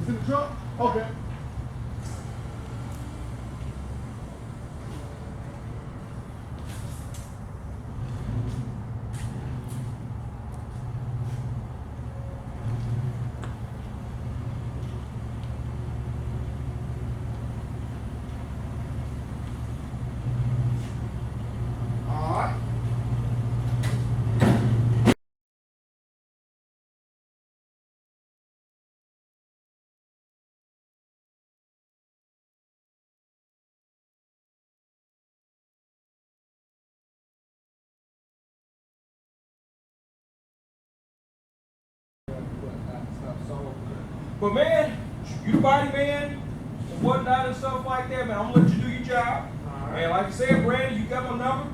It's in the truck? Okay. But man, you the body man and whatnot and stuff like that, man. I'm gonna let you do your job. Right. And like I said, Brandon, you got my number.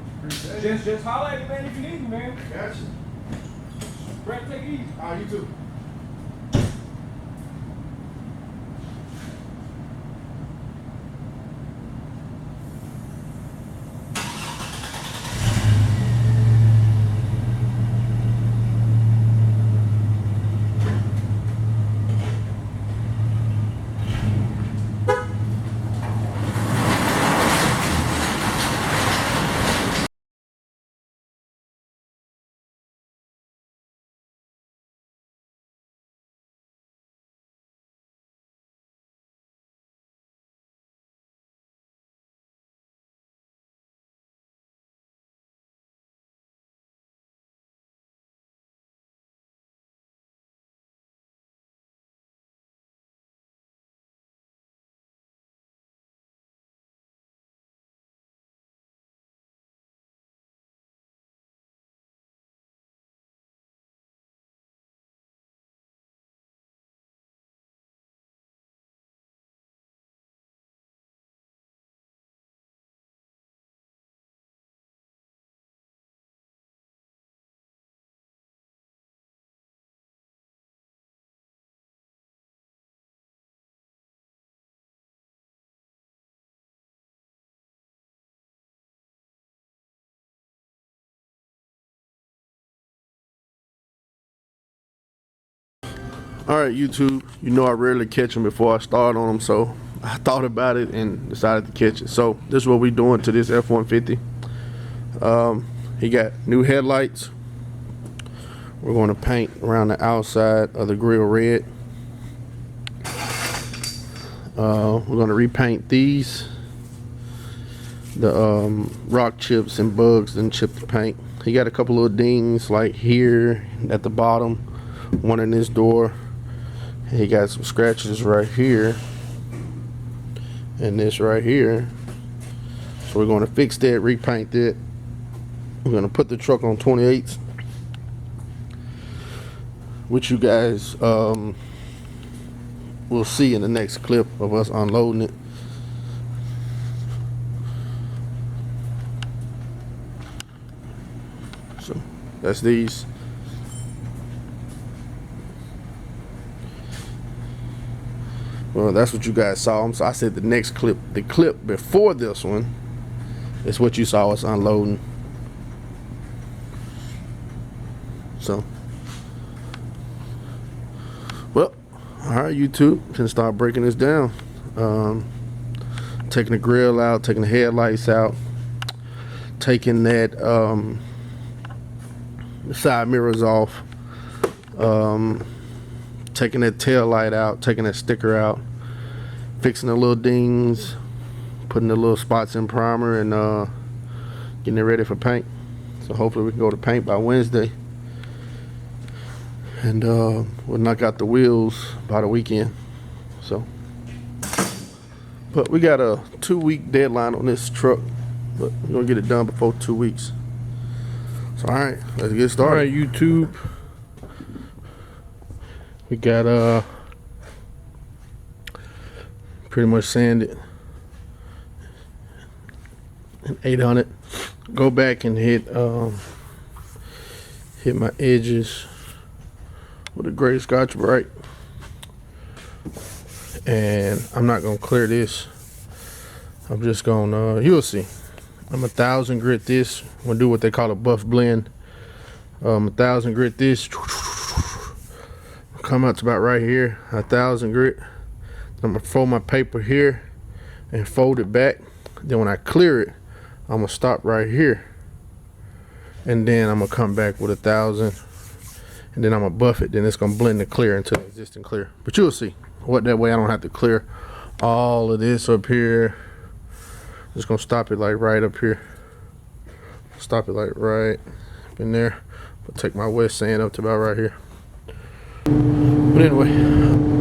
Just holler at me, man, if you need me, man. Gotcha. Brandon, take it easy. All right, you too. Alright YouTube, you know I rarely catch them before I start on them, so I thought about it and decided to catch it. So this is what we're doing to this F-150. He got new headlights. We're going to paint around the outside of the grill red. We're going to repaint these. The rock chips and bugs and chip the paint. He got a couple little dings like here at the bottom, one in this door. He got some scratches right here and this right here, so we're going to fix that, repaint that. We're going to put the truck on 28s, which you guys will see in the next clip of us unloading it. So that's these. Well, that's what you guys saw. So I said the next clip, the clip before this one, is what you saw us unloading. So, well, all right, YouTube, gonna start breaking this down. Taking the grill out, taking the headlights out, taking that side mirrors off. Taking that tail light out, taking that sticker out, fixing the little dings, putting the little spots in primer, and getting it ready for paint. So hopefully we can go to paint by Wednesday, and we'll knock out the wheels by the weekend. So, but we got a 2-week deadline on this truck, but we're gonna get it done before 2 weeks. So all right, let's get started. All right, YouTube. We got pretty much sanded an 800. Go back and hit my edges with a gray Scotch Brite, and I'm not gonna clear this. I'm just gonna you'll see. I'm 1000 grit this. I'm gonna do what they call a buff blend. 1000 grit this. Come out to about right here. 1000 grit. I'm gonna fold my paper here and fold it back. Then when I clear it, I'm gonna stop right here. And then I'm gonna come back with 1,000. And then I'm gonna buff it. Then it's gonna blend the clear into the existing clear. But you'll see. What that way I don't have to clear all of this up here. Just gonna stop it like right up here. Stop it like right up in there. I'll take my wet sand up to about right here. But anyway.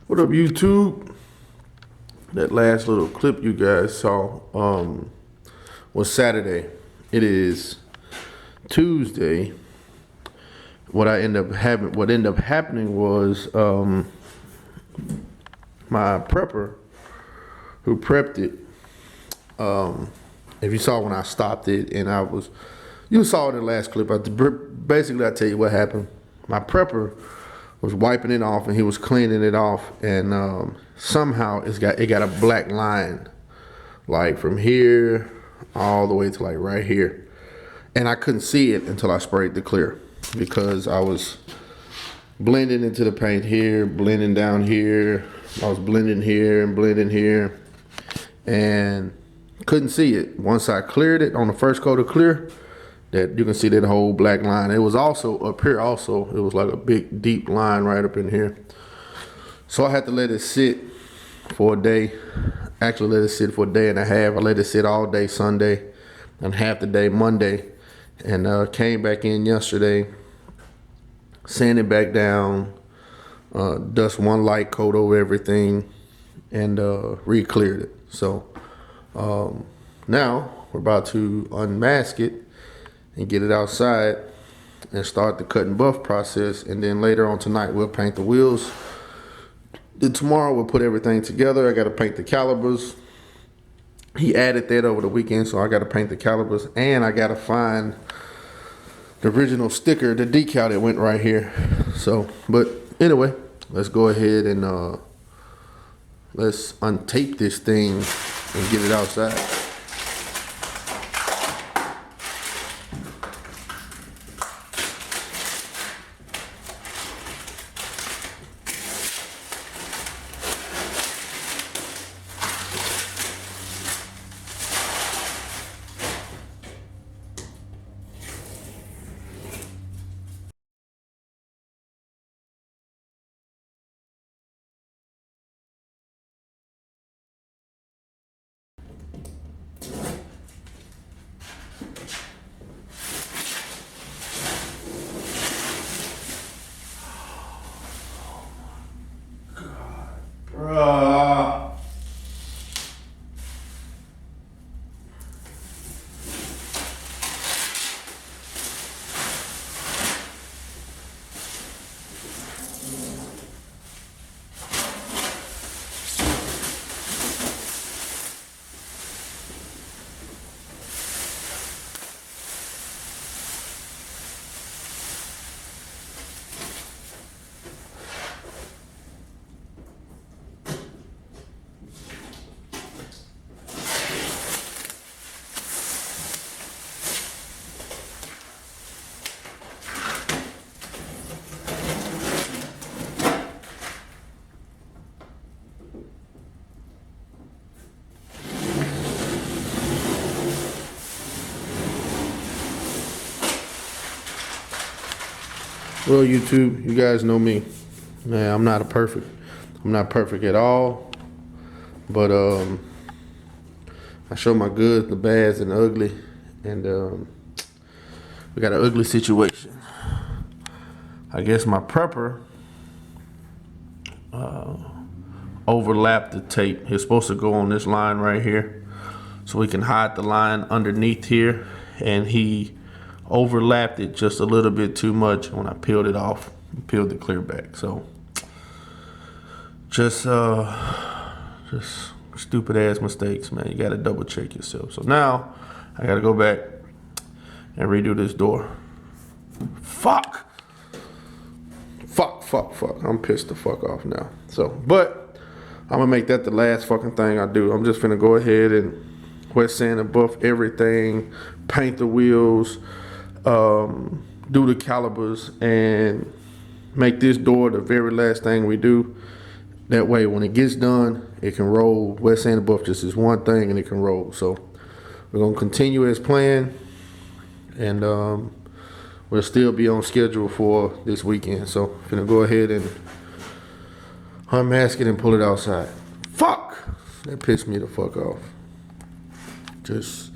What up, YouTube? That last little clip you guys saw was Saturday. It is Tuesday. What ended up happening was my prepper who prepped it. If you saw when I stopped it, and you saw it in the last clip. Basically, I tell you what happened. My prepper was wiping it off, and he was cleaning it off, and somehow it got a black line, like from here all the way to like right here, and I couldn't see it until I sprayed the clear, because I was blending into the paint here, blending down here. I was blending here and blending here, and couldn't see it. Once I cleared it on the first coat of clear, that you can see that whole black line. It was also up here also. It was like a big deep line right up in here. So I had to let it sit for a day. Actually let it sit for a day and a half. I let it sit all day Sunday and half the day Monday, and came back in yesterday, sanded back down, dust one light coat over everything, and re-cleared it. So now we're about to unmask it and get it outside and start the cut and buff process. And then later on tonight, we'll paint the wheels. Then tomorrow we'll put everything together. I got to paint the calipers. He added that over the weekend, so I got to paint the calipers, and I got to find the original sticker, the decal that went right here. So, but anyway, let's go ahead and let's untape this thing and get it outside. Well, YouTube, you guys know me. Man, I'm not perfect at all. But I show my goods, the bads, and the ugly. And we got an ugly situation. I guess my prepper overlapped the tape. It's supposed to go on this line right here, so we can hide the line underneath here. And he overlapped it just a little bit too much when I peeled it off and peeled the clear back. So just stupid ass mistakes, man. You gotta double check yourself. So now I gotta go back and redo this door. Fuck. I'm pissed the fuck off now. So, but I'm gonna make that the last fucking thing I do. I'm just gonna go ahead and wet sand and buff everything, paint the wheels, do the calipers, and make this door the very last thing we do. That way, when it gets done, it can roll. Wet sand and buff just is one thing, and it can roll. So we're gonna continue as planned, and we'll still be on schedule for this weekend. So I'm gonna go ahead and unmask it and pull it outside. Fuck! That pissed me the fuck off. Just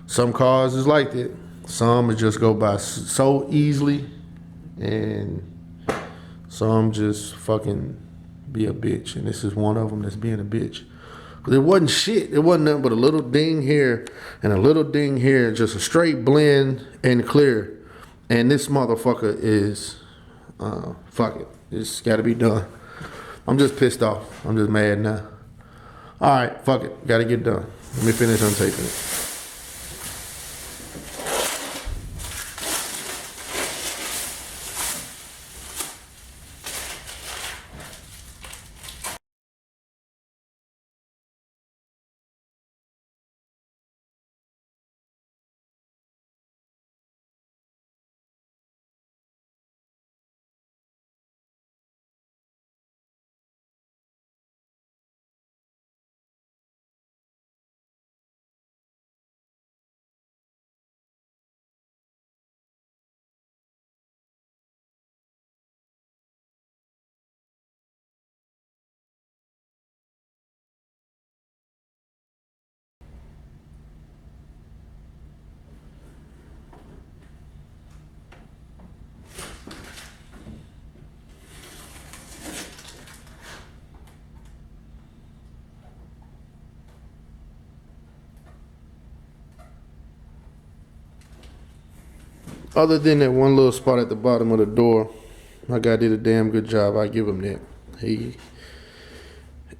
some cars is like that. Some just go by so easily, and some just fucking be a bitch. And this is one of them that's being a bitch. Cause it wasn't shit. It wasn't nothing but a little ding here and a little ding here. Just a straight blend and clear. And this motherfucker is, fuck it. It's gotta be done. I'm just pissed off. I'm just mad now. All right, fuck it. Gotta get done. Let me finish untaping it. Other than that one little spot at the bottom of the door, my guy did a damn good job. I give him that.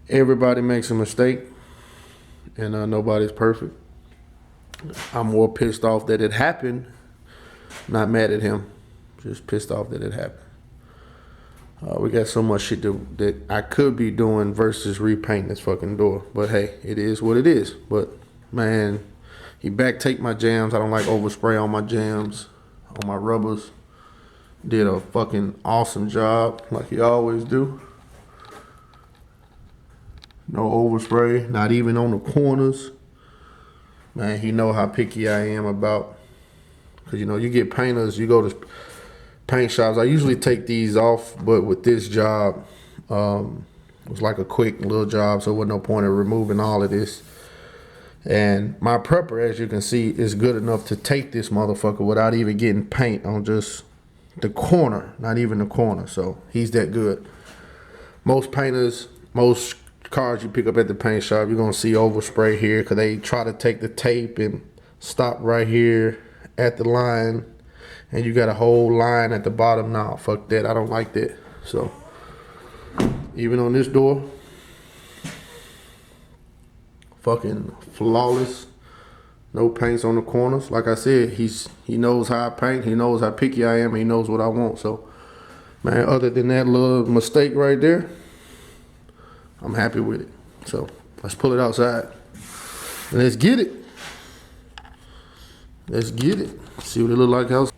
Everybody makes a mistake, and nobody's perfect. I'm more pissed off that it happened, not mad at him, just pissed off that it happened. We got so much shit that I could be doing versus repainting this fucking door. But hey, it is what it is. But man, he back taped my jams. I don't like overspray on my jams, on my rubbers. Did a fucking awesome job, like he always do. No overspray, not even on the corners. Man, he know how picky I am about, cause you know, you get painters, you go to paint shops. I usually take these off, but with this job, it was like a quick little job, so there wasn't no point in removing all of this. And my prepper, as you can see, is good enough to take this motherfucker without even getting paint on just the corner, not even the corner. So he's that good. Most painters, most cars you pick up at the paint shop, you're gonna see overspray here, because they try to take the tape and stop right here at the line, and you got a whole line at the bottom. Nah, fuck that. I don't like that. So even on this door, fucking flawless. No paints on the corners. Like I said, he knows how I paint. He knows how picky I am. And he knows what I want. So, man, other than that little mistake right there, I'm happy with it. So let's pull it outside. And let's get it. Let's get it. See what it look like outside.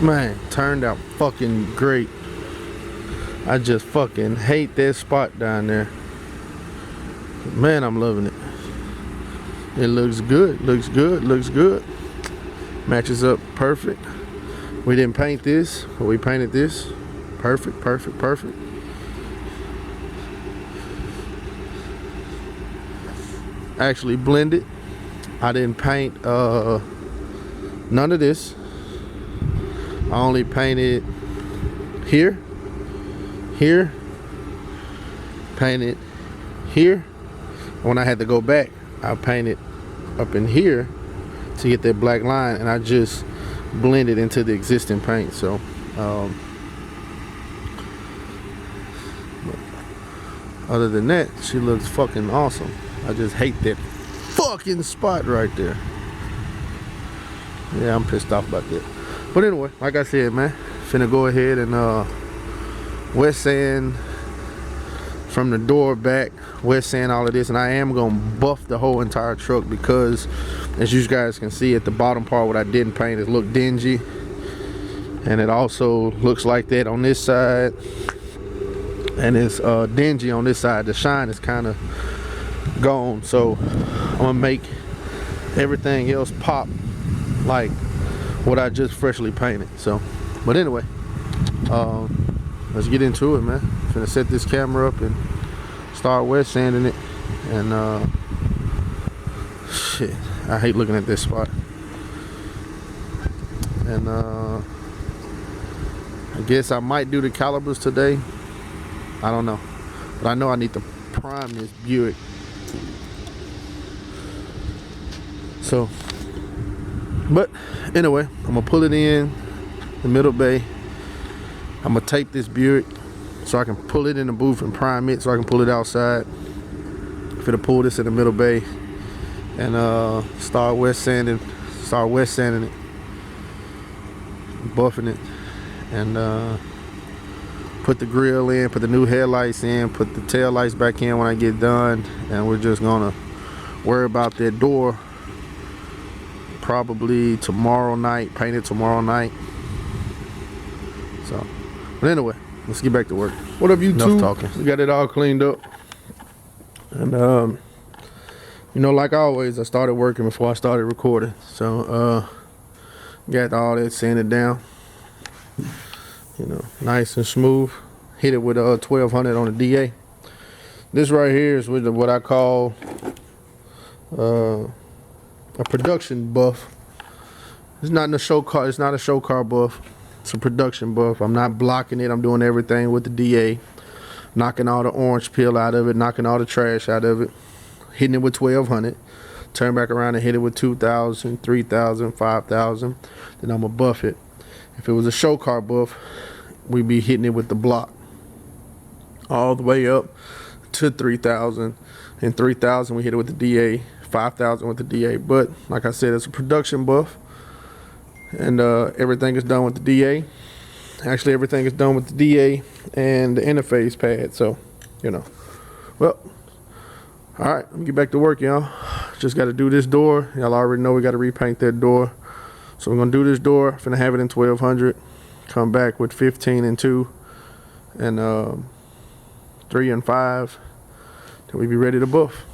Man, turned out fucking great. I just fucking hate that spot down there. Man, I'm loving it. It looks good, looks good, looks good. Matches up perfect. We didn't paint this, but we painted this. Perfect, perfect, perfect. Actually blended. I didn't paint none of this. I only painted here, here, painted here. When I had to go back, I painted up in here to get that black line, and I just blended into the existing paint. So other than that, she looks fucking awesome. I just hate that fucking spot right there. Yeah, I'm pissed off about that. But anyway, like I said, man, finna go ahead and wet sand from the door back, wet sand all of this, and I am gonna buff the whole entire truck because, as you guys can see, at the bottom part, what I didn't paint, it looked dingy, and it also looks like that on this side, and it's dingy on this side. The shine is kind of gone, so I'm gonna make everything else pop like what I just freshly painted. So, but anyway, let's get into it, man. Finna set this camera up and start wet sanding it. And shit, I hate looking at this spot. And I guess I might do the calipers today. I don't know, but I know I need to prime this Buick. So, but anyway, I'm gonna pull it in the middle bay. I'm gonna tape this Buick so I can pull it in the booth and prime it so I can pull it outside. Finna pull this in the middle bay and start wet sanding it, buffing it, and put the grill in, put the new headlights in, put the tail lights back in when I get done, and we're just gonna worry about that door probably tomorrow night, paint it tomorrow night. So, but anyway, let's get back to work. What up, YouTube? Enough talking. We got it all cleaned up, and you know, like always, I started working before I started recording. So got all that sanded down, you know, nice and smooth. Hit it with a 1200 on the DA. This right here is with what I call a production buff. It's not a show car. It's not a show car buff. It's a production buff. I'm not blocking it. I'm doing everything with the DA, knocking all the orange peel out of it, knocking all the trash out of it, hitting it with 1200. Turn back around and hit it with 2000, 3000, 5000. Then I'm gonna buff it. If it was a show car buff, we'd be hitting it with the block all the way up to 3000. And 3000 we hit it with the DA. 5000 with the DA. But like I said, it's a production buff, and everything is done with the DA. Actually, everything is done with the DA and the interface pad. So, you know, well, all right, let me get back to work, y'all. Just got to do this door. Y'all already know we got to repaint that door. So we're gonna do this door. Finna have it in 1200. Come back with 15 and 2 and 3 and 5. Then we be ready to buff.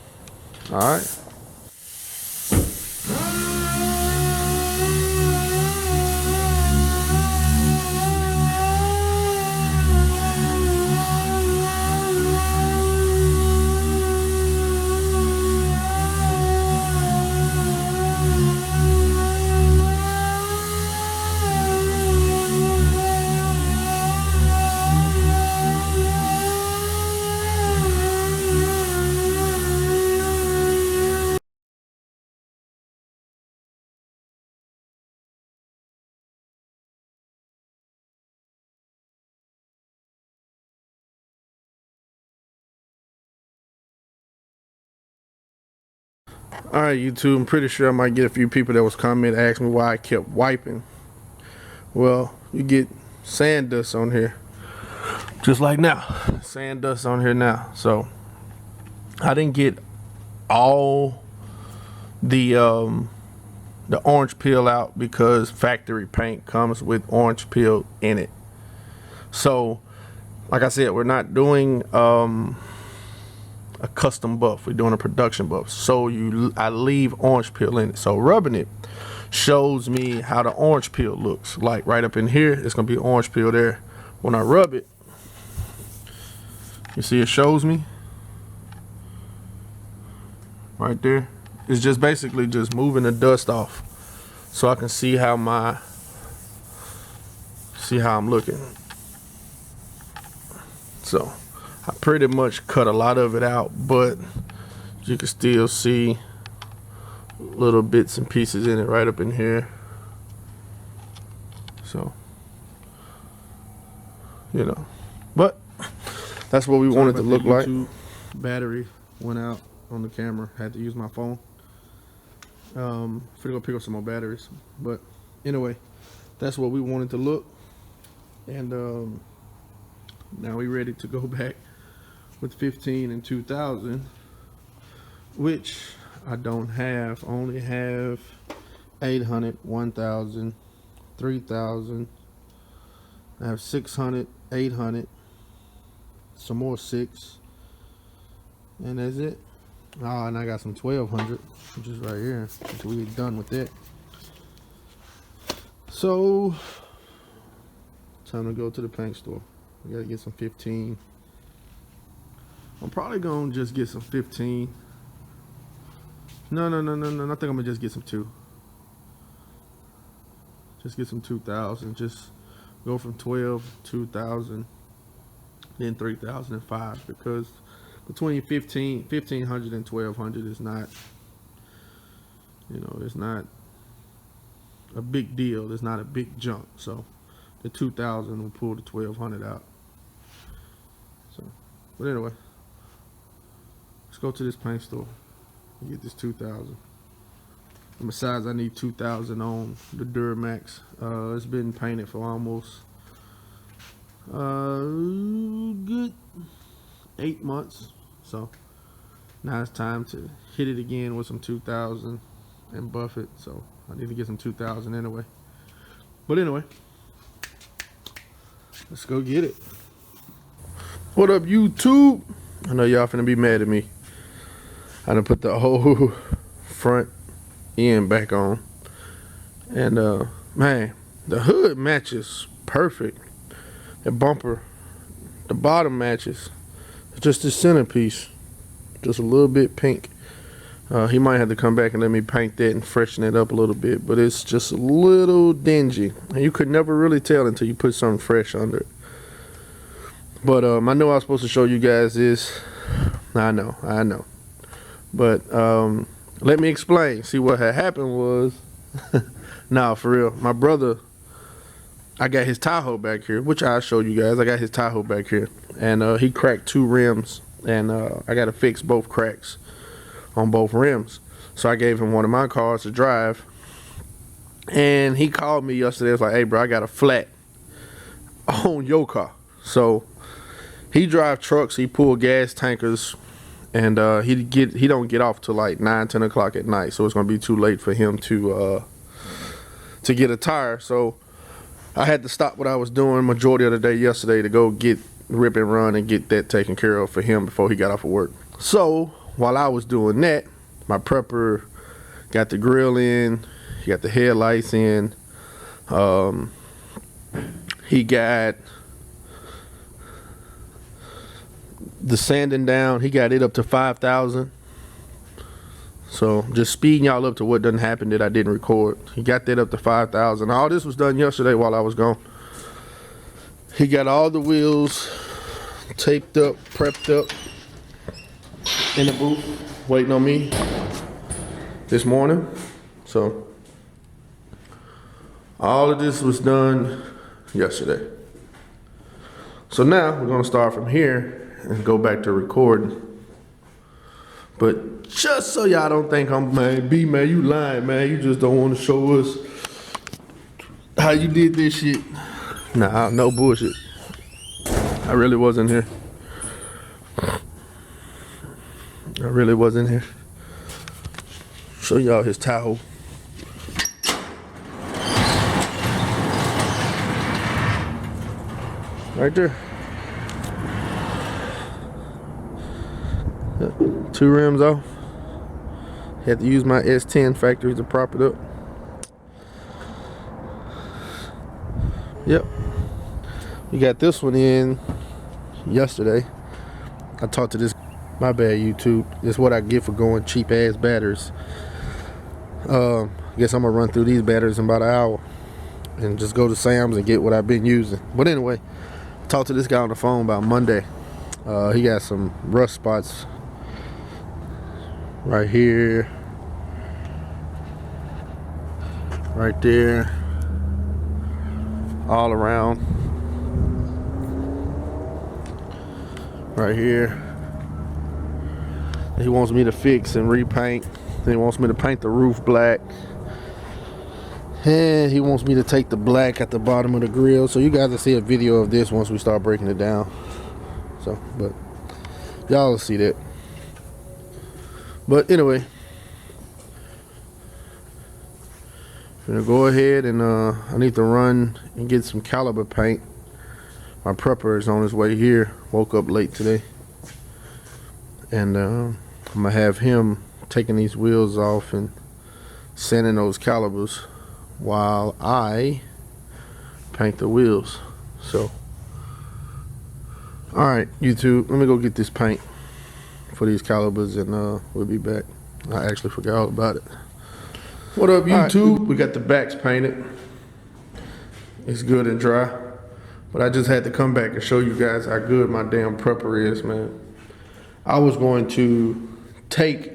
All right. All right, YouTube, I'm pretty sure I might get a few people that was commenting, asking me why I kept wiping. Well, you get sand dust on here, just like now. Sand dust on here now. So I didn't get all the the orange peel out because factory paint comes with orange peel in it. So like I said, we're not doing a custom buff, we're doing a production buff. So I leave orange peel in it. So rubbing it shows me how the orange peel looks. Like right up in here, it's gonna be orange peel there. When I rub it, you see it shows me right there. It's just basically just moving the dust off so I can see how I'm looking. So I pretty much cut a lot of it out, but you can still see little bits and pieces in it right up in here. So, you know, but that's what we wanted to look like. Battery went out on the camera, had to use my phone. Finna go pick up some more batteries, but anyway, that's what we wanted to look. And now we ready to go back with 15 and 2000, which I don't have. Only have 800, 1000, 3000. I have 600, 800, some more 6, and that's it. Oh, and I got some 1200, which is right here. Until we get done with that. So time to go to the paint store. We gotta get some 15. I'm probably gonna just get some 15. No. I think I'm gonna just get some 2. Just get some 2000. Just go from 12, 2000, then 3005, because between 1500 and 1200 is not, you know, it's not a big deal. It's not a big jump. So the 2000 will pull the 1200 out. So, but anyway, let's go to this paint store and get this 2000. And besides, I need 2000 on the Duramax. It's been painted for almost good 8 months. So now it's time to hit it again with some 2000 and buff it. So I need to get some 2000 anyway. But anyway, let's go get it. What up, YouTube? I know y'all finna be mad at me. I done put the whole front end back on. And man, the hood matches perfect. The bumper, the bottom matches. Just the centerpiece, just a little bit pink. He might have to come back and let me paint that and freshen it up a little bit, but it's just a little dingy. And you could never really tell until you put something fresh under it. But I know I was supposed to show you guys this. I know. But let me explain. See, what had happened was, nah, for real, my brother, I got his Tahoe back here, which I'll show you guys. I got his Tahoe back here, and he cracked 2 rims, and I got to fix both cracks on both rims. So I gave him one of my cars to drive, and he called me yesterday. I was like, hey, bro, I got a flat on your car. So he drive trucks, he pull gas tankers, and he don't get off till like 9, 10 o'clock at night. So it's gonna be too late for him to get a tire. So I had to stop what I was doing majority of the day yesterday to go get rip and run and get that taken care of for him before he got off of work. So while I was doing that, my prepper got the grill in, he got the headlights in, he got the sanding down, he got it up to 5,000. So just speeding y'all up to what doesn't happen that I didn't record. He got that up to 5,000. All this was done yesterday while I was gone. He got all the wheels taped up, prepped up in the booth, waiting on me this morning. So all of this was done yesterday. So now we're gonna start from here and go back to recording. But just so y'all don't think I'm, man, B, man, you lying, man. You just don't want to show us how you did this shit. Nah, no bullshit. I really wasn't here. Show y'all his Tahoe. Right there. Yep. 2 rims off. Had to use my S10 factory to prop it up. Yep. We got this one in yesterday. I talked to this. My bad, YouTube. This is what I get for going cheap ass batteries. I guess I'm gonna run through these batteries in about an hour and just go to Sam's and get what I've been using. But anyway, I talked to this guy on the phone about Monday. He got some rust spots right here, right there, all around, right here. He wants me to fix and repaint. Then he wants me to paint the roof black. And he wants me to take the black at the bottom of the grill. So you guys will see a video of this once we start breaking it down. So, but y'all will see that. But anyway, I'm gonna go ahead and I need to run and get some caliber paint. My prepper is on his way here. Woke up late today. And I'm gonna have him taking these wheels off and sanding those calibers while I paint the wheels. So, all right, YouTube, let me go get this paint for these calibers and we'll be back. I actually forgot all about it. What up, YouTube? Right, we got the backs painted. It's good and dry, but I just had to come back and show you guys how good my damn prepper is, man. I was going to take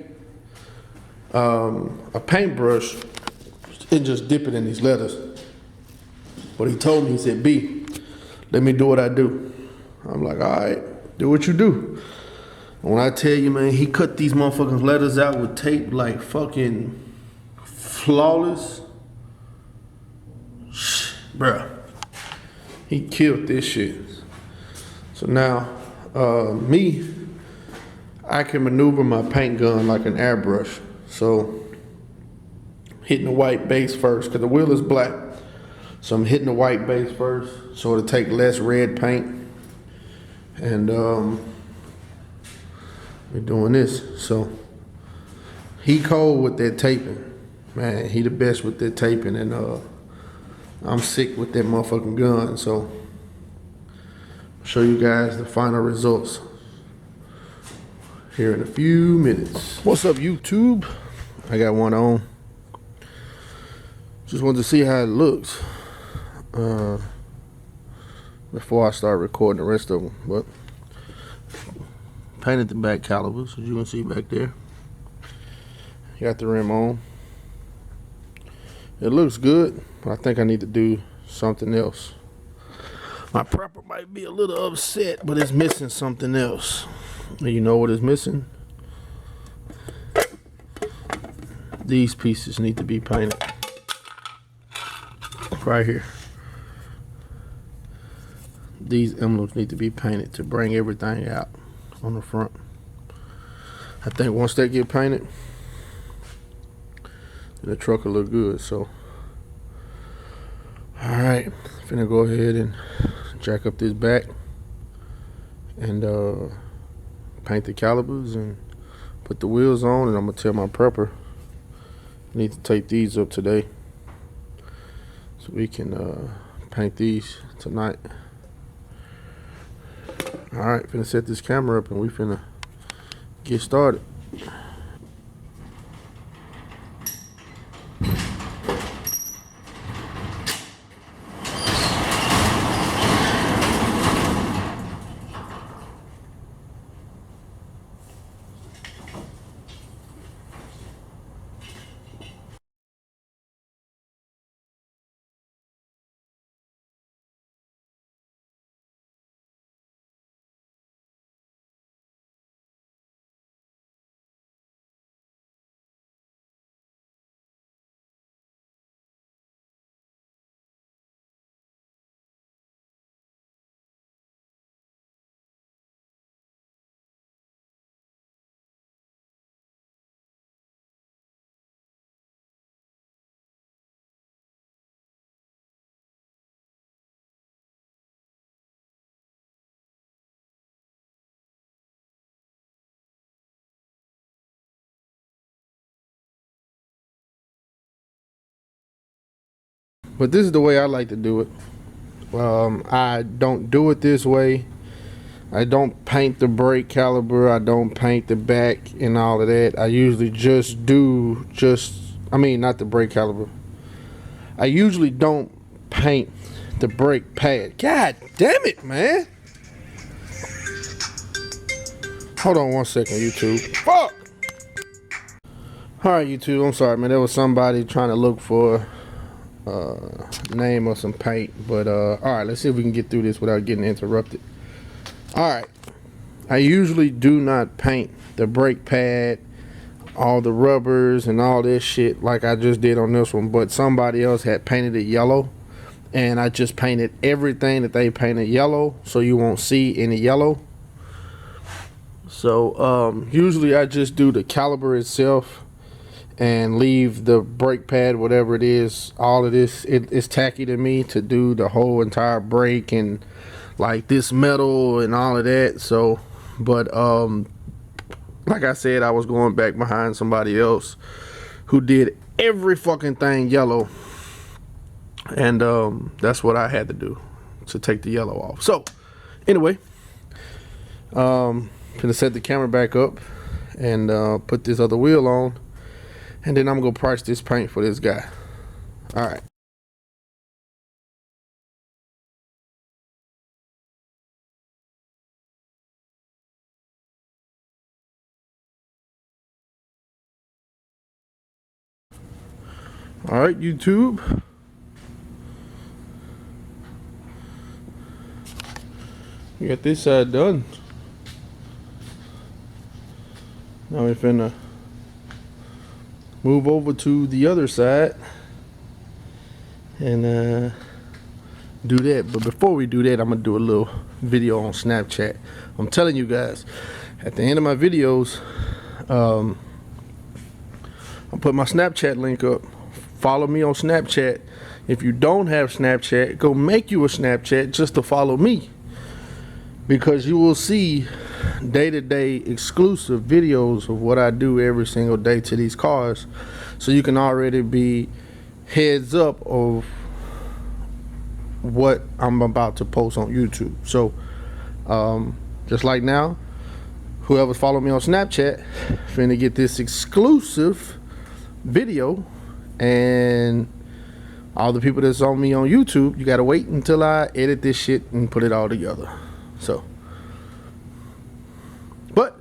a paintbrush and just dip it in these letters. But he told me, he said, B, let me do what I do. I'm like, all right, do what you do. And when I tell you, man, he cut these motherfucking letters out with tape like fucking flawless. Bruh, he killed this shit. So now, I can maneuver my paint gun like an airbrush. So, hitting the white base first, because the wheel is black. So I'm hitting the white base first, so it'll take less red paint. And we're doing this. So, he cold with that taping. Man, he the best with that taping, and I'm sick with that motherfucking gun. So, I'll show you guys the final results here in a few minutes. What's up, YouTube? I got one on. Just wanted to see how it looks before I start recording the rest of them. But painted the back calipers, as you can see back there. Got the rim on. It looks good, but I think I need to do something else. My prepper might be a little upset, but it's missing something else. You know what is missing? These pieces need to be painted. Right here. These emblems need to be painted to bring everything out on the front. I think once they get painted, the truck will look good. So, all right, finna go ahead and jack up this back and paint the calipers and put the wheels on, and I'm gonna tell my prepper I need to take these up today so we can paint these tonight. All right, finna set this camera up and we finna get started. But this is the way I like to do it. I don't do it this way. I don't paint the brake caliper. I don't paint the back and all of that. I usually not the brake caliper. I usually don't paint the brake pad. God damn it, man. Hold on 1 second, YouTube. Fuck! Alright, YouTube, I'm sorry, man. There was somebody trying to look for name of some paint. But, alright, let's see if we can get through this without getting interrupted. Alright. I usually do not paint the brake pad, all the rubbers, and all this shit like I just did on this one. But somebody else had painted it yellow. And I just painted everything that they painted yellow, so you won't see any yellow. So usually I just do the caliper itself and leave the brake pad, whatever it is. All of this, it's tacky to me to do the whole entire brake and like this metal and all of that. So, but like I said, I was going back behind somebody else who did every fucking thing yellow, and that's what I had to do to take the yellow off. So anyway, gonna set the camera back up and put this other wheel on, and then I'm gonna price this paint for this guy. All right. All right, YouTube. We got this side done. Now we're finna move over to the other side and do that. But before we do that, I'm gonna do a little video on Snapchat. I'm telling you guys, at the end of my videos, I'll put my Snapchat link up. Follow me on Snapchat. If you don't have Snapchat, go make you a Snapchat just to follow me, because you will see day-to-day exclusive videos of what I do every single day to these cars, so you can already be heads up of what I'm about to post on YouTube. So just like now, whoever follow me on Snapchat finna get this exclusive video, and all the people that's on me on YouTube, you gotta wait until I edit this shit and put it all together. So, but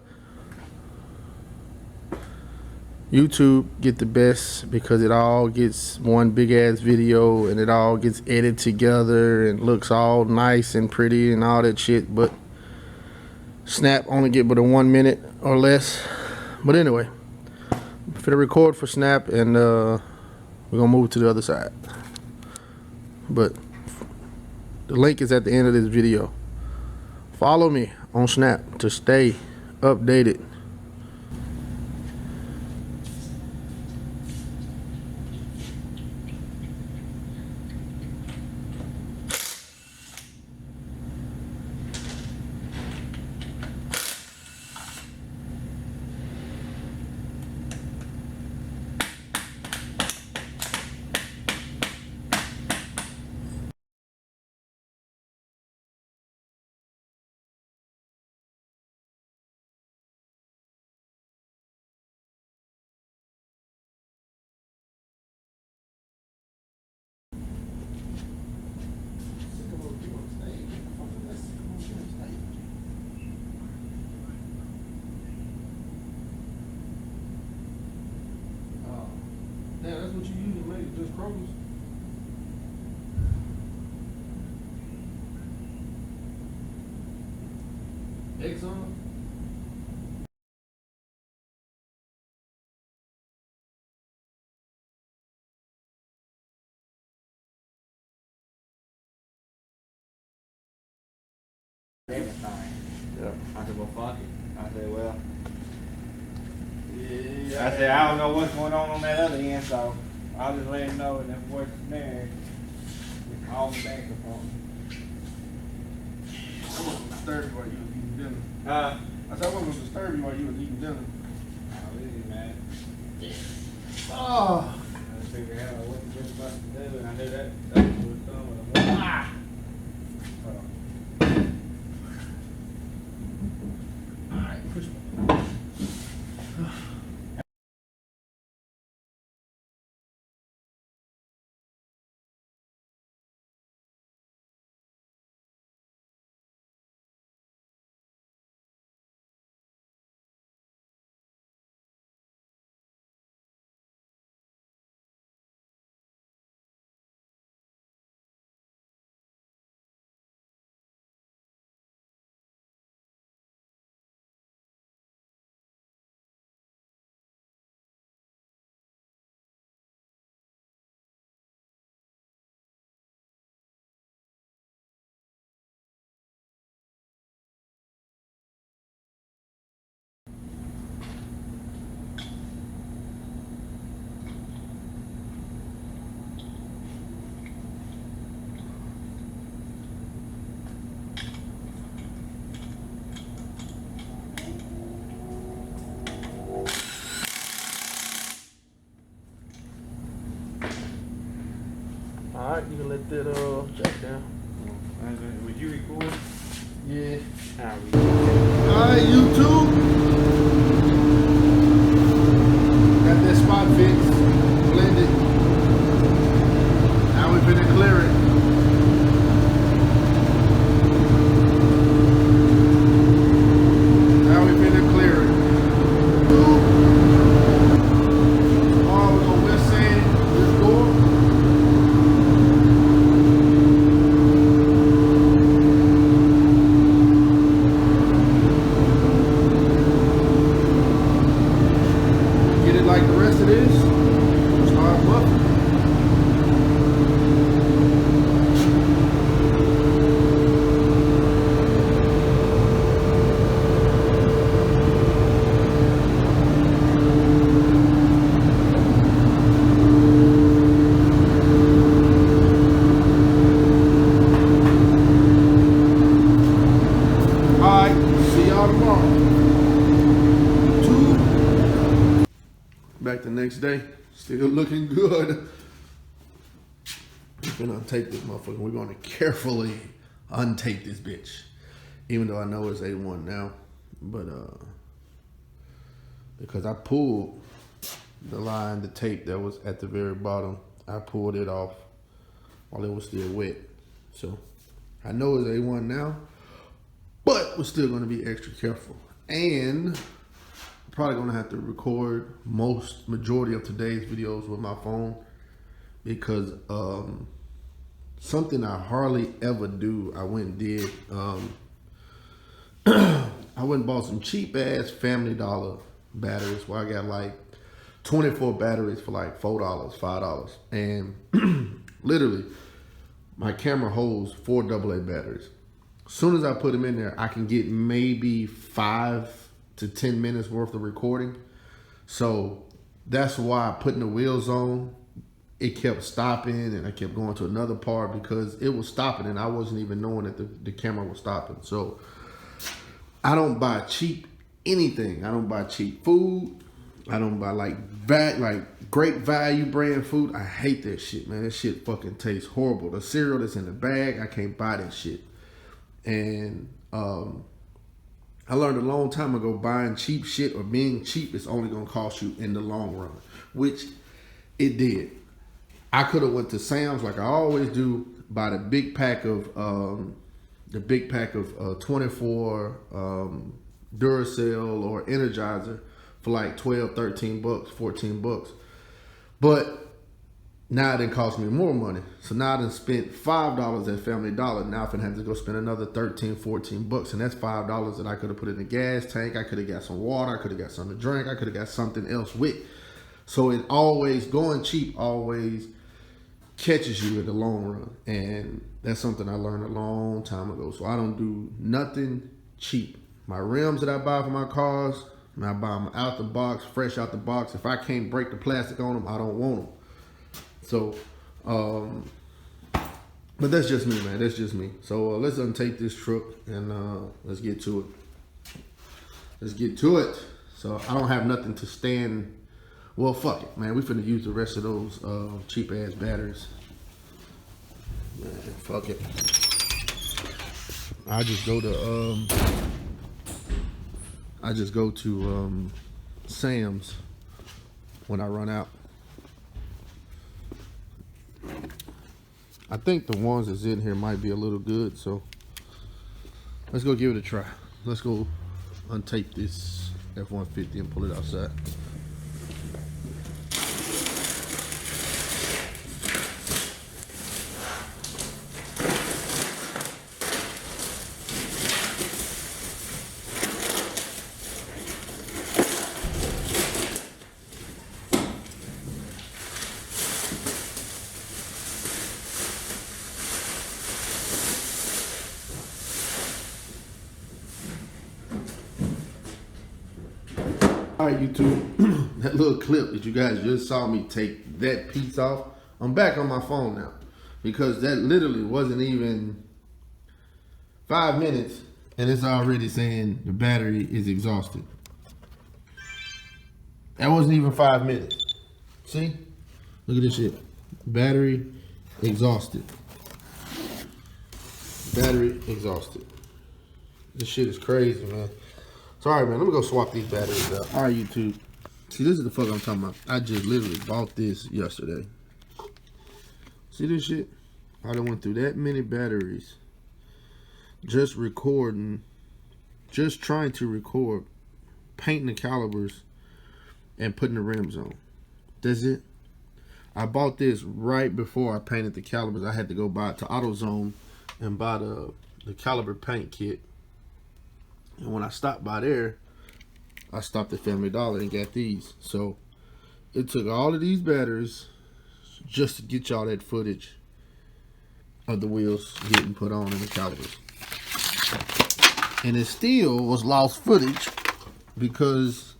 YouTube get the best because it all gets one big ass video and it all gets edited together and looks all nice and pretty and all that shit. But Snap only get but a 1 minute or less. But anyway, I'm finna record for Snap, and we're gonna move to the other side. But the link is at the end of this video. Follow me on Snap to stay updated. Yeah, that's what you usually make, just Kroger's. Exxon. Everything. Yeah. I said, well, fuck it. I said, well, Yeah. I said, I don't know what's going on that other end, so I'll just let him know, and if what's there, all the bank upon. I wasn't disturbed while you was eating dinner. I said I wasn't disturbed you while you was eating dinner. Oh, easy, man. Oh. figure out what you're supposed to do, and I knew that was coming. Ah! Hold on. Alright, push me. Alright, you can let that jack down. Would you record? Yeah. Alright, YouTube. Got that spot fixed, blended. Now we're finna clear it. Now we're finna clear it. Oh, we're gonna west sand this door. Get it like the rest of this. Start buffing. Alright, see y'all tomorrow. Back the next day, still looking good. We're gonna untape this motherfucker. We're gonna carefully untape this bitch. Even though I know it's A1 now. But because I pulled the line, the tape that was at the very bottom, I pulled it off while it was still wet. So I know it's A1 now, but we're still gonna be extra careful. And probably gonna have to record majority of today's videos with my phone because something I hardly ever do, I went and did. I went and bought some cheap ass Family Dollar batteries where I got like 24 batteries for like $4, $5. And literally my camera holds 4 AA batteries. As soon as I put them in there, I can get maybe 5 to 10 minutes worth of recording. So that's why putting the wheels on, it kept stopping and I kept going to another part because it was stopping and I wasn't even knowing that the camera was stopping. So I don't buy cheap anything. I don't buy cheap food. I don't buy like great value brand food. I hate that shit, man. That shit fucking tastes horrible. The cereal that's in the bag, I can't buy that shit. And I learned a long time ago, buying cheap shit or being cheap is only gonna cost you in the long run, which it did. I could have went to Sam's like I always do, buy the big pack of 24 Duracell or Energizer for like 12, 13 bucks, 14 bucks. But now it didn't cost me more money. So now I done spent $5 at Family Dollar. Now I'm gonna have to go spend another 13, 14 bucks. And that's $5 that I could have put in the gas tank. I could have got some water. I could have got something to drink. I could have got something else with. So it always, going cheap always catches you in the long run. And that's something I learned a long time ago. So I don't do nothing cheap. My rims that I buy for my cars, I buy them out the box, fresh out the box. If I can't break the plastic on them, I don't want them. So, but that's just me, man. That's just me. So let's untake this truck and let's get to it. Let's get to it. So I don't have nothing to stand Well, fuck it, man. We finna use the rest of those cheap ass batteries. Man, fuck it. I just go to Sam's when I run out. I think the ones that's in here might be a little good, so let's go give it a try. Let's go untape this F-150 and pull it outside. All right, YouTube, that little clip that you guys just saw me take that piece off, I'm back on my phone now because that literally wasn't even 5 minutes and it's already saying the battery is exhausted. That wasn't even 5 minutes. See? Look at this shit. Battery exhausted. Battery exhausted. This shit is crazy, man. Sorry, man. Let me go swap these batteries out. All right, YouTube. See, this is the fuck I'm talking about. I just literally bought this yesterday. See this shit? I done went through that many batteries. Just recording. Just trying to record. Painting the calibers. And putting the rims on. That's it. I bought this right before I painted the calibers. I had to go buy it to AutoZone and buy the caliber paint kit. And when I stopped by there, I stopped at Family Dollar and got these. So it took all of these batteries just to get y'all that footage of the wheels getting put on in the calibers. And it still was lost footage because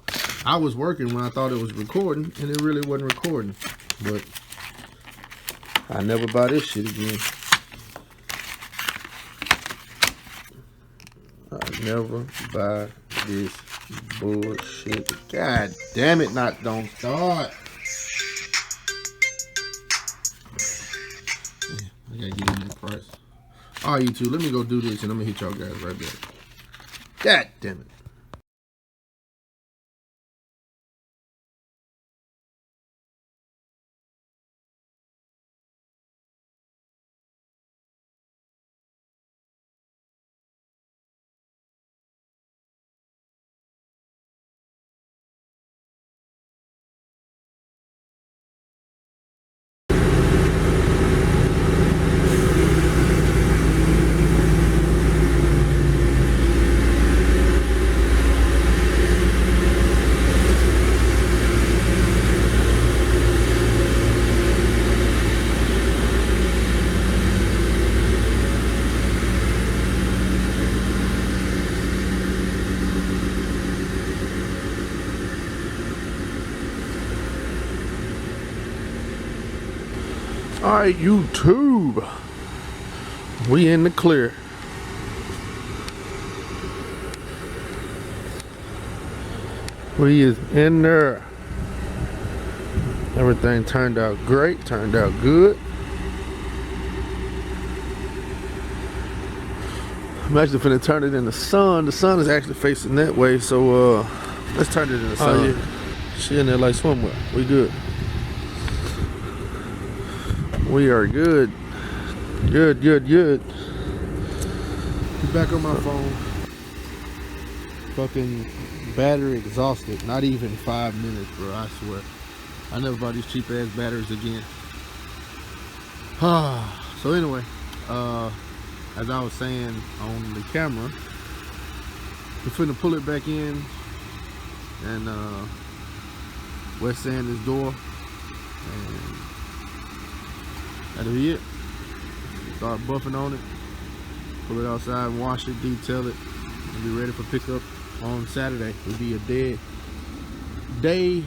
I was working when I thought it was recording and it really wasn't recording. But I never buy this shit again. I never buy this bullshit. God damn it, don't start. I gotta get in that price. Alright, YouTube, let me go do this and I'm gonna hit y'all guys right back. God damn it. Alright, YouTube, we in the clear. We is in there. Everything turned out great, turned out good. I'm actually finna turn it in the sun. The sun is actually facing that way, so let's turn it in the sun. Yeah. She in there like swimwear. We good. We are good. Good. Get back on my phone. Fucking battery exhausted. Not even 5 minutes, bro. I swear. I never bought these cheap ass batteries again. So anyway, as I was saying on the camera, we're finna pull it back in and wet sand this door, and that'll be it. Start buffing on it, pull it outside, wash it, detail it, and be ready for pickup on Saturday. It'll be a day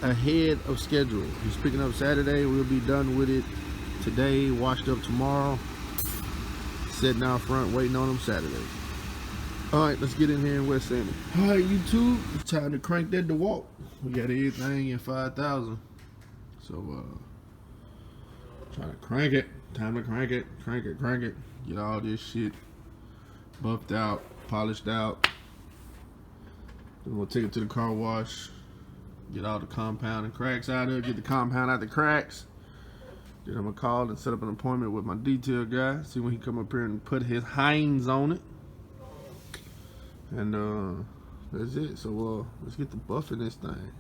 ahead of schedule. He's picking up Saturday. We'll be done with it today, washed up tomorrow, sitting out front waiting on him Saturday. All right, let's get in here and West Salmon. All right, YouTube, it's time to crank that DeWalt. We got everything in 5,000. So, trying to crank it. Time to crank it, crank it, crank it. Get all this shit buffed out, polished out. Then we'll take it to the car wash. Get all the compound and cracks out of it. Get the compound out the cracks. Then I'm gonna call and set up an appointment with my detail guy. See when he come up here and put his hinds on it. And that's it. So let's get the buff in this thing.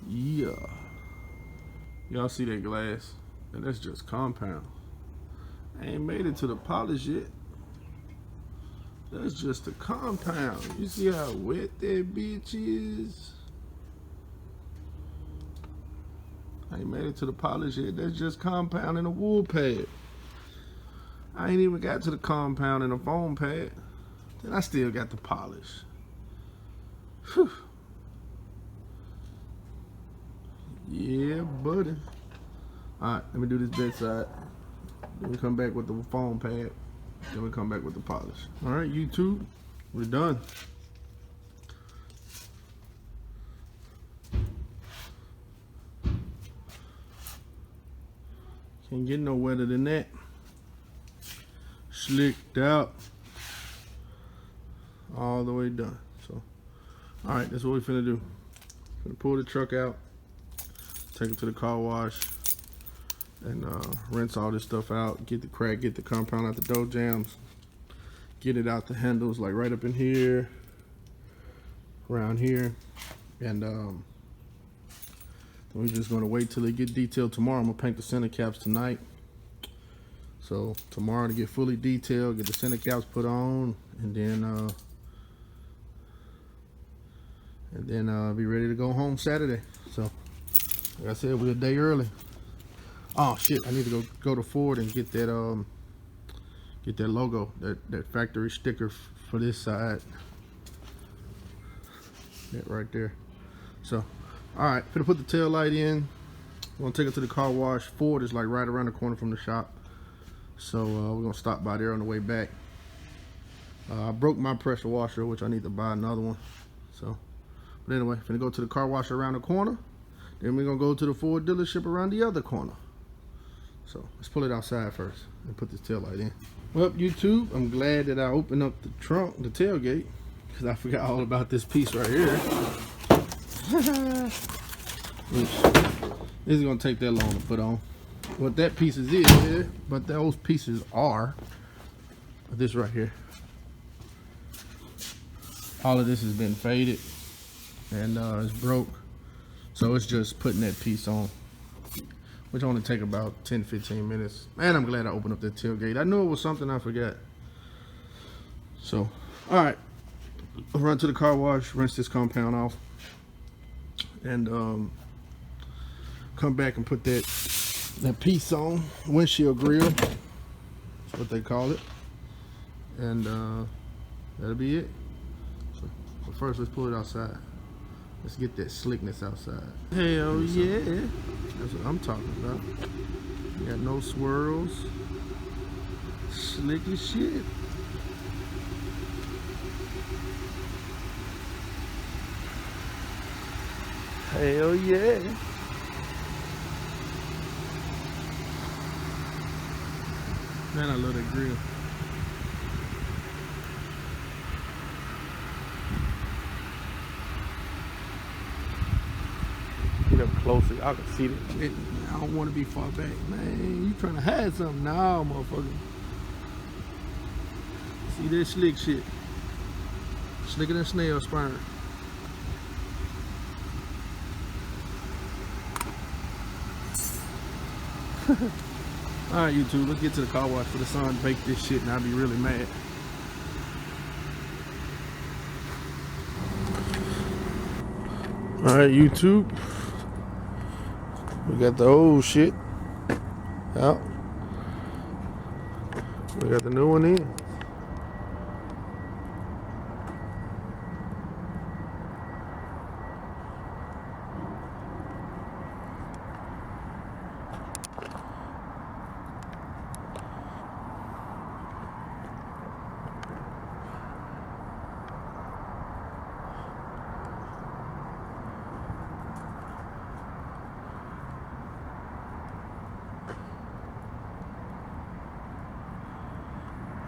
Yeah. Y'all see that glass? And that's just compound. I ain't made it to the polish yet. That's just the compound. You see how wet that bitch is? I ain't made it to the polish yet. That's just compound and a wool pad. I ain't even got to the compound and a foam pad. Then I still got the polish. Whew. Yeah, buddy. Alright, let me do this bedside. Then we come back with the foam pad. Then we come back with the polish. Alright, YouTube, we're done. Can't get no wetter than that. Slicked out. All the way done. So, alright, that's what we're finna do. Gonna pull the truck out, take it to the car wash, and rinse all this stuff out. Get the crack, get the compound out the door jams, get it out the handles, like right up in here, around here, and then we're just gonna wait till they get detailed tomorrow. I'm gonna paint the center caps tonight. So tomorrow to get fully detailed, get the center caps put on, and then be ready to go home Saturday. So like I said, we're a day early. Oh shit, I need to go to Ford and get that logo, that factory sticker for this side. That right there. So alright, gonna put the tail light in. We're gonna take it to the car wash. Ford is like right around the corner from the shop. So we're gonna stop by there on the way back. I broke my pressure washer, which I need to buy another one. So, but anyway, gonna go to the car wash around the corner. Then we're gonna go to the Ford dealership around the other corner. So let's pull it outside first and put this tail light in. Well, YouTube, I'm glad that I opened up the trunk, the tailgate, because I forgot all about this piece right here. Which isn't gonna take that long to put on. What that pieces is, but those pieces are this right here. All of this has been faded and it's broke, so it's just putting that piece on, which only take about 10-15 minutes. Man, I'm glad I opened up that tailgate. I knew it was something I forgot. So all right, I'll run to the car wash, rinse this compound off, and come back and put that piece on, windshield grill, that's what they call it, and that'll be it. So, but first, let's pull it outside. Let's get that slickness outside. Hell yeah, that's what I'm talking about. Got no swirls, slick as shit. Hell yeah. Man, I love that grill. Get up closer, I can see it. I don't want to be far back. Man, you trying to hide something? No, motherfucker. See that slick shit. Slicker than snail sperm. Alright, YouTube, let's get to the car wash for the sun bake this shit and I'll be really mad. Alright, YouTube, we got the old shit out. We got the new one in.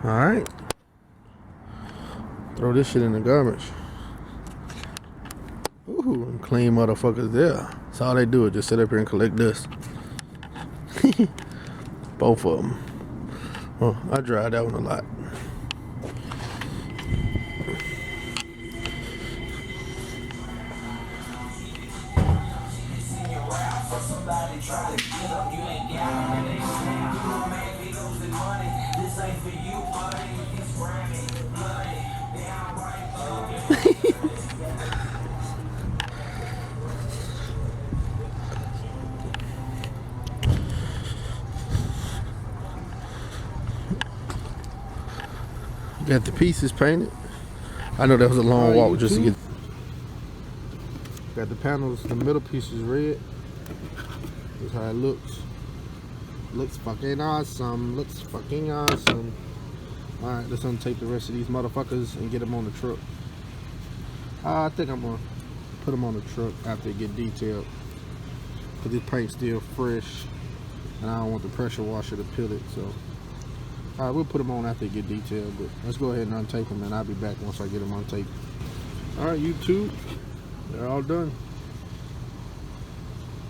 Alright. Throw this shit in the garbage. Ooh, clean motherfuckers there. That's all they do is just sit up here and collect dust. Both of them. Well, I dried that one a lot. Got the pieces painted. I know that was a long walk just to get. Got the panels, the middle piece is red. That's how it looks. Looks fucking awesome. Looks fucking awesome. Alright, let's untape the rest of these motherfuckers and get them on the truck. I think I'm gonna put them on the truck after they get detailed. Cause this paint's still fresh and I don't want the pressure washer to peel it, so. Alright, we'll put them on after they get detailed, but let's go ahead and untape them and I'll be back once I get them untaped. Alright, YouTube, they're all done.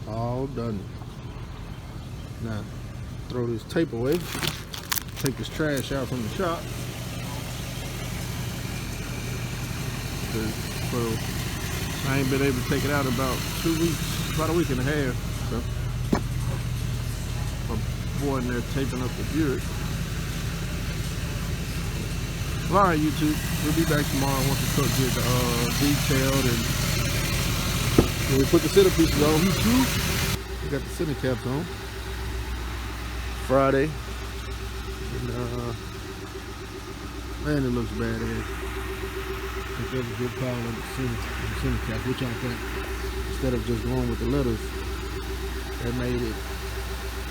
All done. Now, throw this tape away. Take this trash out from the shop. Well, I ain't been able to take it out in about 2 weeks, about a week and a half. So, my boy in there taping up the Buick. Well, alright, YouTube, we'll be back tomorrow once the truck gets detailed and when we put the center pieces on. YouTube, we got the center caps on. Friday. And, man, it looks bad. I think that was a good call on the center cap. Which I think, instead of just going with the letters, that made it,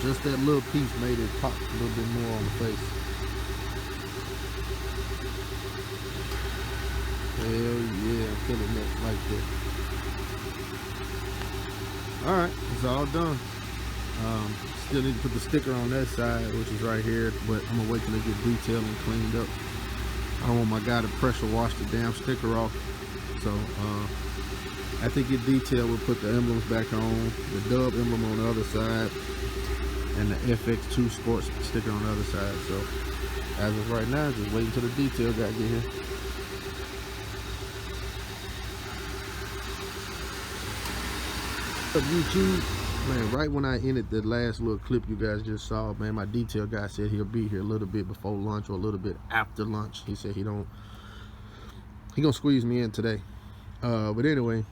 just that little piece made it pop a little bit more on the face. Hell yeah, I'm feeling that like that. Alright, it's all done. Still need to put the sticker on that side, which is right here, but I'm gonna wait till they get detailed and cleaned up. I don't want my guy to pressure wash the damn sticker off. So after they get detailed, we'll put the emblems back on, the Dub emblem on the other side, and the FX2 Sports sticker on the other side. So as of right now, just waiting till the detail guy get here. YouTube, man, right when I ended the last little clip you guys just saw, man, my detail guy said he'll be here a little bit before lunch or a little bit after lunch. He said he gonna squeeze me in today. But anyway,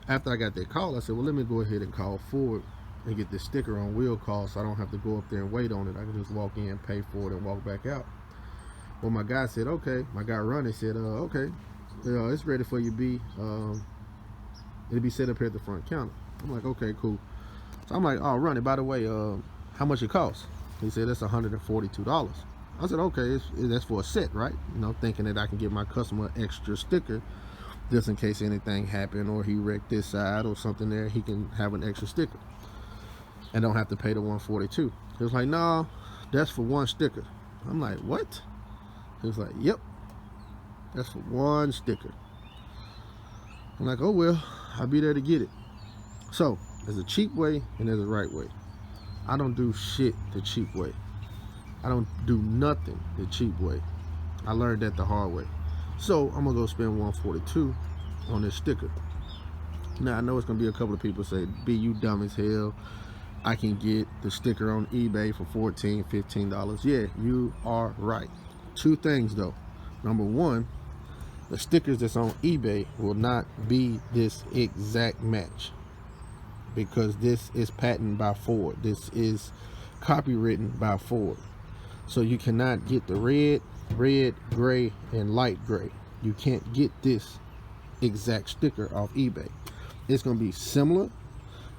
after I got that call, I said, well, let me go ahead and call Ford and get this sticker on wheel call so I don't have to go up there and wait on it. I can just walk in, pay for it, and walk back out. Well, my guy said, okay. My guy Ronnie said, okay, it's ready for you, B. It'll be set up here at the front counter. I'm like, okay, cool. So I'm like, oh, Ronnie, by the way, how much it costs? He said, that's $142. I said, okay, that's for a set, right? You know, thinking that I can give my customer an extra sticker just in case anything happened or he wrecked this side or something there, he can have an extra sticker and don't have to pay the $142. He was like, no, that's for one sticker. I'm like, what? He was like, yep, that's for one sticker. I'm like, oh, well, I'll be there to get it. So there's a cheap way and there's a right way. I don't do shit the cheap way. I don't do nothing the cheap way. I learned that the hard way. So I'm gonna go spend $142 on this sticker. Now I know it's gonna be a couple of people say, B, you dumb as hell. I can get the sticker on eBay for $14, $15. Yeah, you are right. Two things though. Number one, the stickers that's on eBay will not be this exact match, because this is patented by Ford. This is copywritten by Ford. So you cannot get the red, gray, and light gray. You can't get this exact sticker off eBay. It's gonna be similar.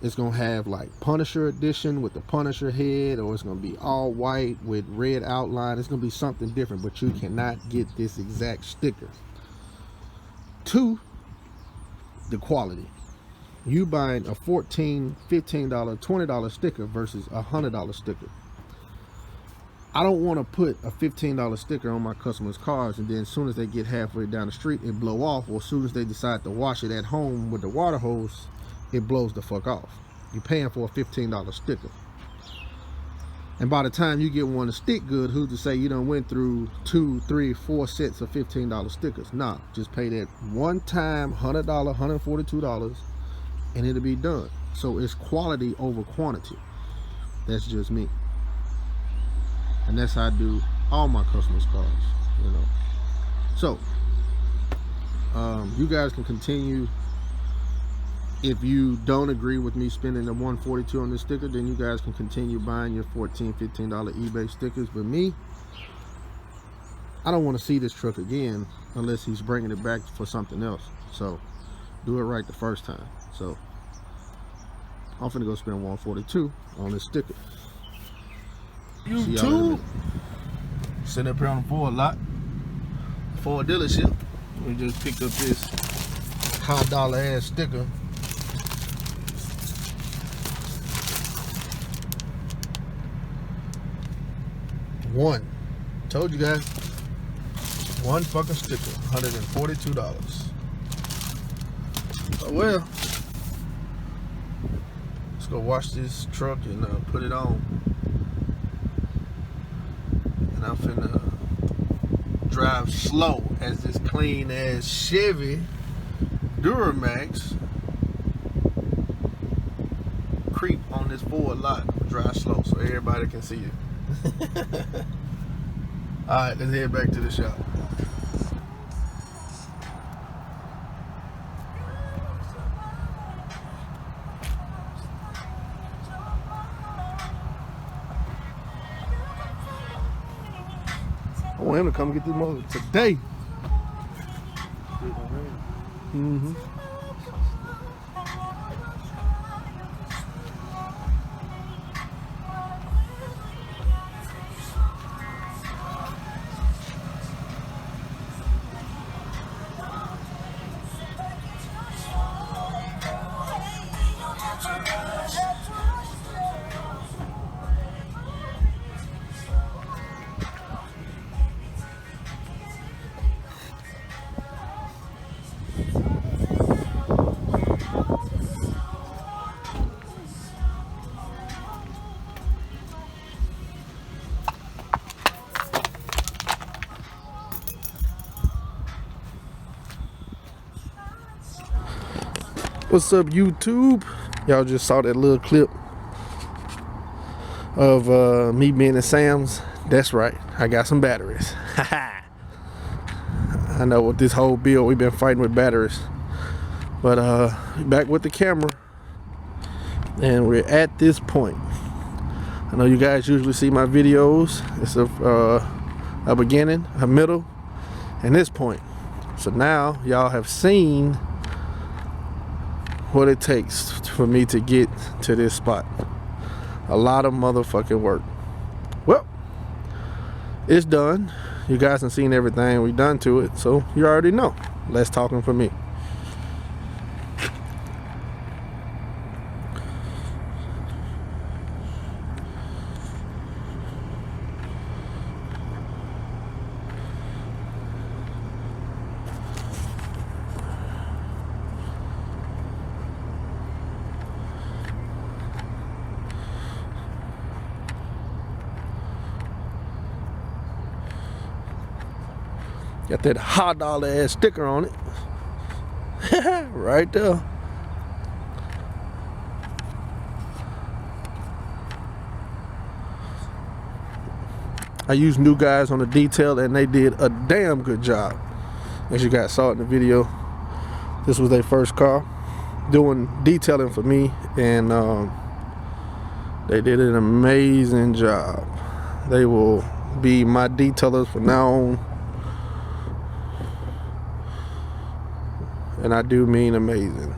It's gonna have like Punisher edition with the Punisher head, or it's gonna be all white with red outline. It's gonna be something different, but you cannot get this exact sticker. Two, the quality. You buying a $14, $15, $20 sticker versus a $100 sticker. I don't want to put a $15 sticker on my customers' cars, and then as soon as they get halfway down the street, it blow off, or as soon as they decide to wash it at home with the water hose, it blows the fuck off. You're paying for a $15 sticker. And by the time you get one to stick good, who's to say you done went through 2, 3, 4 sets of $15 stickers? Nah, just pay that one time $100, $142, and it'll be done. So it's quality over quantity. That's just me. And that's how I do all my customers' cars, you know. So, you guys can continue. If you don't agree with me spending the $142 on this sticker, then you guys can continue buying your $14, $15 eBay stickers. But me, I don't want to see this truck again unless he's bringing it back for something else. So, do it right the first time. So, I'm finna go spend $142 on this sticker. YouTube, sitting up here on the Ford lot, Ford dealership. We just picked up this high dollar ass sticker. One, told you guys, one fucking sticker, $142. Oh well, let's go wash this truck and put it on. And I'm finna drive slow as this clean ass Chevy Duramax creep on this Ford lot. Drive slow so everybody can see it. Alright, let's head back to the shop. I want him to come get this motor today. Mm-hmm. What's up, YouTube? Y'all just saw that little clip of me being at Sam's. That's right, I got some batteries. I know with this whole build we've been fighting with batteries, but back with the camera, and we're at this point. I know you guys usually see my videos. It's a beginning, a middle, and this point. So now y'all have seen what it takes for me to get to this spot. A lot of motherfucking work. Well, it's done. You guys have seen everything we've done to it, so you already know. Less talking for me. Got that hot dollar ass sticker on it. Right there. I used new guys on the detail and they did a damn good job. As you guys saw in the video, this was their first car doing detailing for me, and they did an amazing job. They will be my detailers from now on. And I do mean amazing.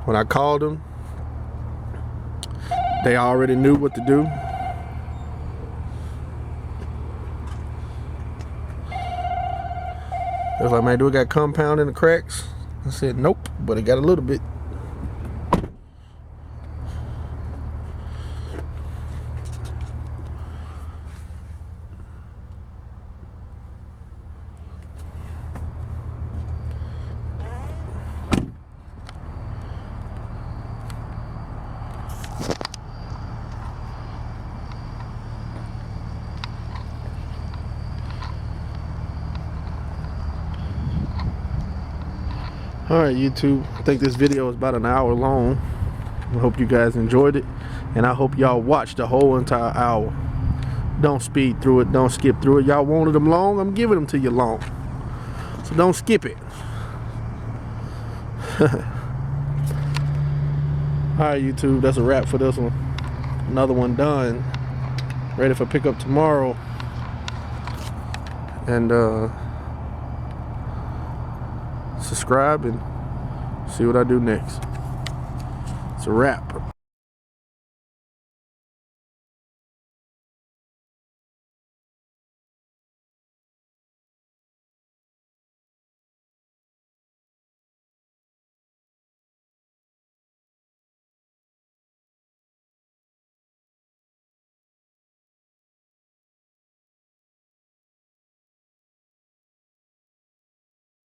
When I called them, they already knew what to do. They was like, man, do it got compound in the cracks? I said, nope, but it got a little bit. Alright, YouTube, I think this video is about an hour long. I hope you guys enjoyed it, and I hope y'all watched the whole entire hour. Don't speed through it, don't skip through it. Y'all wanted them long, I'm giving them to you long, so don't skip it. Alright, YouTube, that's a wrap for this one. Another one done, ready for pickup tomorrow. And subscribe and see what I do next. It's a wrap.